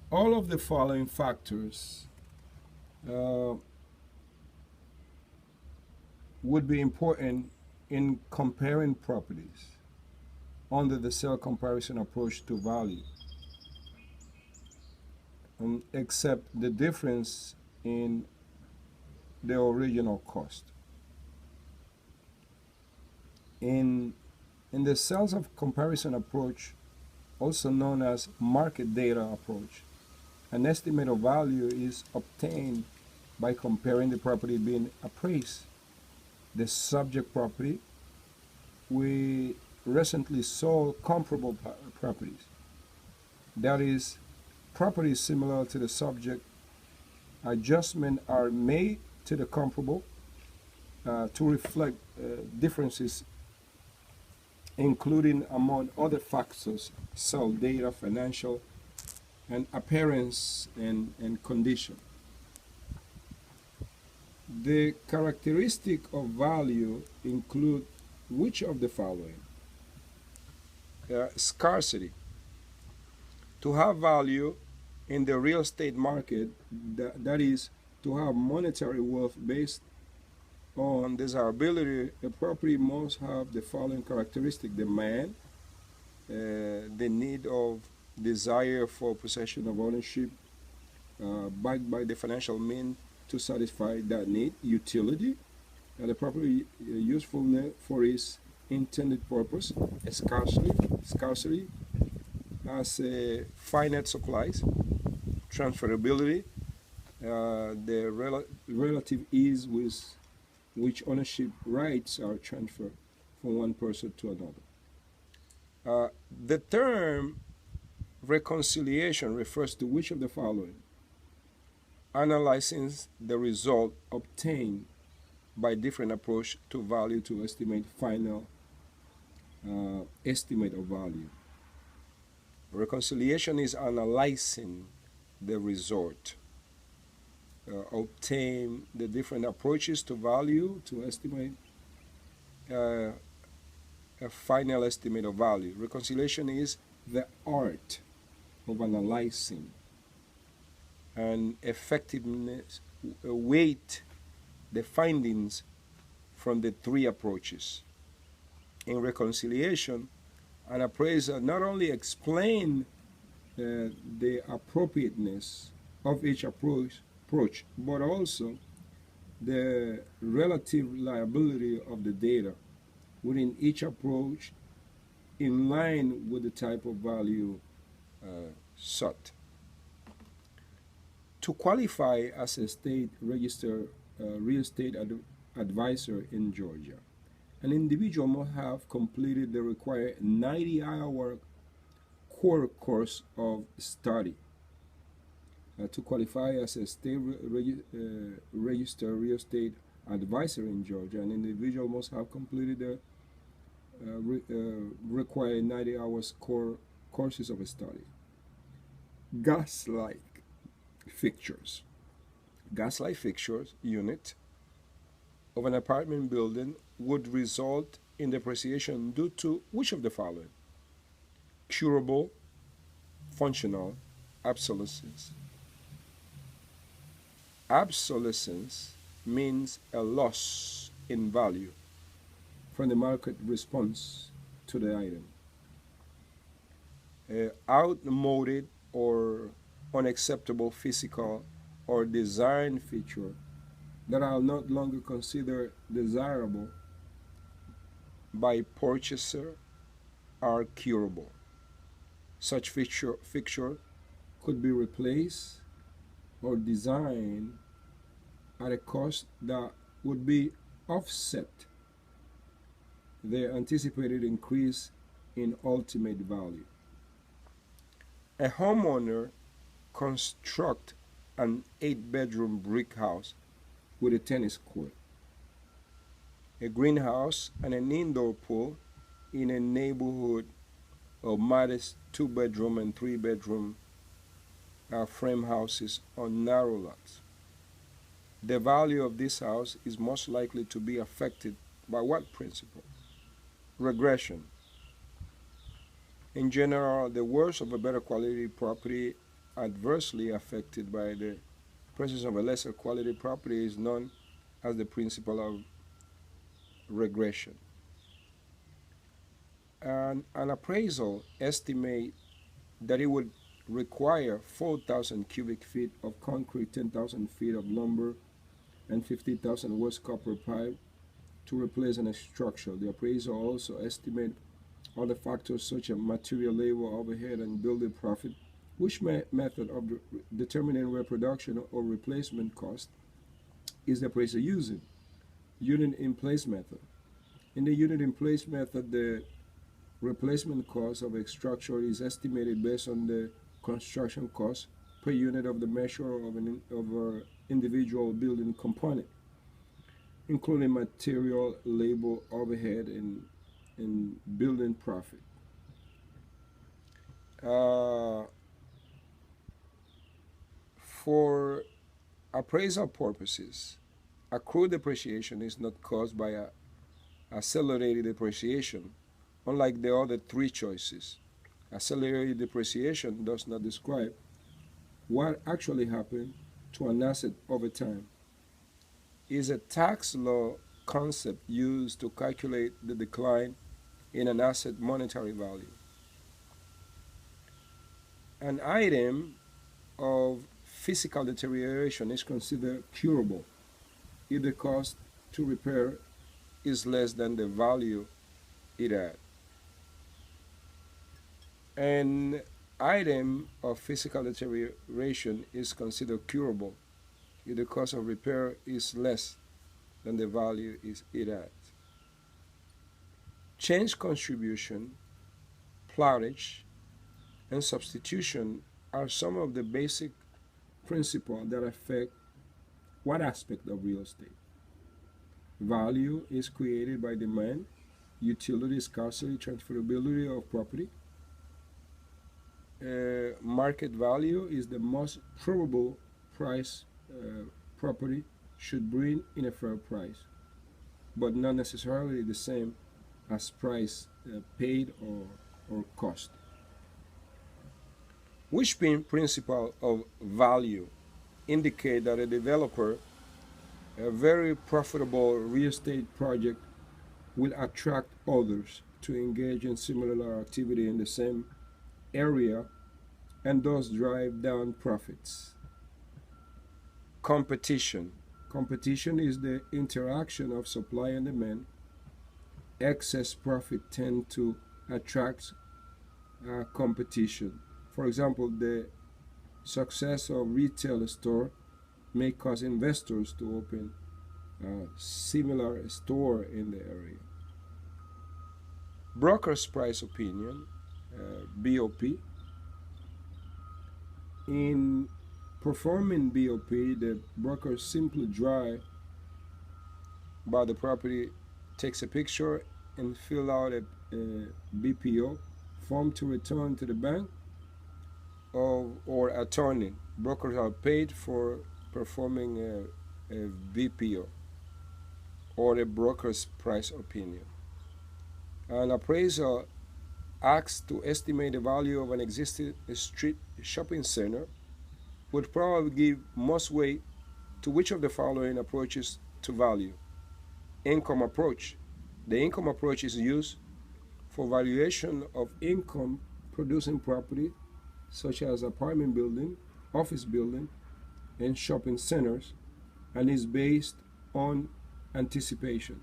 All of the following factors uh, would be important in comparing properties under the sale comparison approach to value, except the difference in the original cost. In, in the sales of comparison approach, also known as market data approach, an estimate of value is obtained by comparing the property being appraised, the subject property, we recently sold comparable properties. That is, properties similar to the subject, adjustments are made to the comparable to reflect differences, including, among other factors, sale data, financial, and appearance and condition. The characteristic of value include which of the following? Scarcity. To have value in the real estate market, that is, to have monetary wealth based on desirability, a property must have the following characteristic: demand, the need of desire for possession of ownership, backed by the financial means to satisfy that need; utility, and the property usefulness for its intended purpose; scarcity as finite supplies; transferability, the relative ease with which ownership rights are transferred from one person to another. The term reconciliation refers to which of the following? Analyzing the result obtained by different approach to value to estimate final estimate of value. Reconciliation is analyzing the result obtain the different approaches to value to estimate uh, a final estimate of value. Reconciliation is the art of analyzing and effectiveness weight the findings from the three approaches. In reconciliation, an appraiser not only explains the appropriateness of each approach, but also the relative liability of the data within each approach in line with the type of value sought. To qualify as a state registered real estate advisor in Georgia, an individual must have completed the required 90-hour core course of study. To qualify as a state registered real estate advisor in Georgia, an individual must have completed the required 90 hours courses of study. Gas-like fixtures. Gas-light fixtures unit of an apartment building would result in depreciation due to which of the following? Curable, functional, obsolescence. Obsolescence means a loss in value from the market response to the item. Outmoded or unacceptable physical or design feature that are no longer considered desirable by purchaser are curable. Such fixture could be replaced or designed at a cost that would be offset the anticipated increase in ultimate value. A homeowner construct an 8-bedroom brick house with a tennis court, a greenhouse, and an indoor pool in a neighborhood of modest 2-bedroom and 3-bedroom frame houses on narrow lots. The value of this house is most likely to be affected by what principle? Regression. In general, the worse of a better quality property adversely affected by the presence of a lesser quality property is known as the principle of regression. An appraisal estimates that it would require 4,000 cubic feet of concrete, 10,000 feet of lumber, and 50,000 West copper pipe to replace an structure. The appraiser also estimates other factors such as material, labor, overhead, and building profit. Which method of determining reproduction or replacement cost is the appraiser using? Unit in place method. In the unit in place method, the replacement cost of a structure is estimated based on the construction cost per unit of the measure of an individual building component, including material, labor, overhead, and building profit. For appraisal purposes, accrued depreciation is not caused by accelerated depreciation, unlike the other three choices. Accelerated depreciation does not describe what actually happened to an asset over time. It is a tax law concept used to calculate the decline in an asset monetary value. An item of physical deterioration is considered curable if the cost to repair is less than the value it had. An item of physical deterioration is considered curable if the cost of repair is less than the value it had. Change contribution, plottage, and substitution are some of the basic principles that affect what aspect of real estate. Value is created by demand, utility, scarcity, transferability of property. Market value is the most probable price property should bring in a fair price, but not necessarily the same as price paid or cost. Which principle of value indicate that a developer, a very profitable real estate project, will attract others to engage in similar activity in the same area and thus drive down profits. Competition. Competition is the interaction of supply and demand. Excess profit tend to attract competition. For example, the success of retail store may cause investors to open a similar store in the area. Broker's price opinion, BOP. In performing BOP, the broker simply drives by the property, takes a picture, and fill out a BPO form to return to the bank or attorney. Brokers are paid for performing a BPO or a broker's price opinion. An appraiser asks to estimate the value of an existing street shopping center would probably give most weight to which of the following approaches to value. Income approach. The income approach is used for valuation of income producing property such as apartment building, office building, and shopping centers, and is based on anticipation.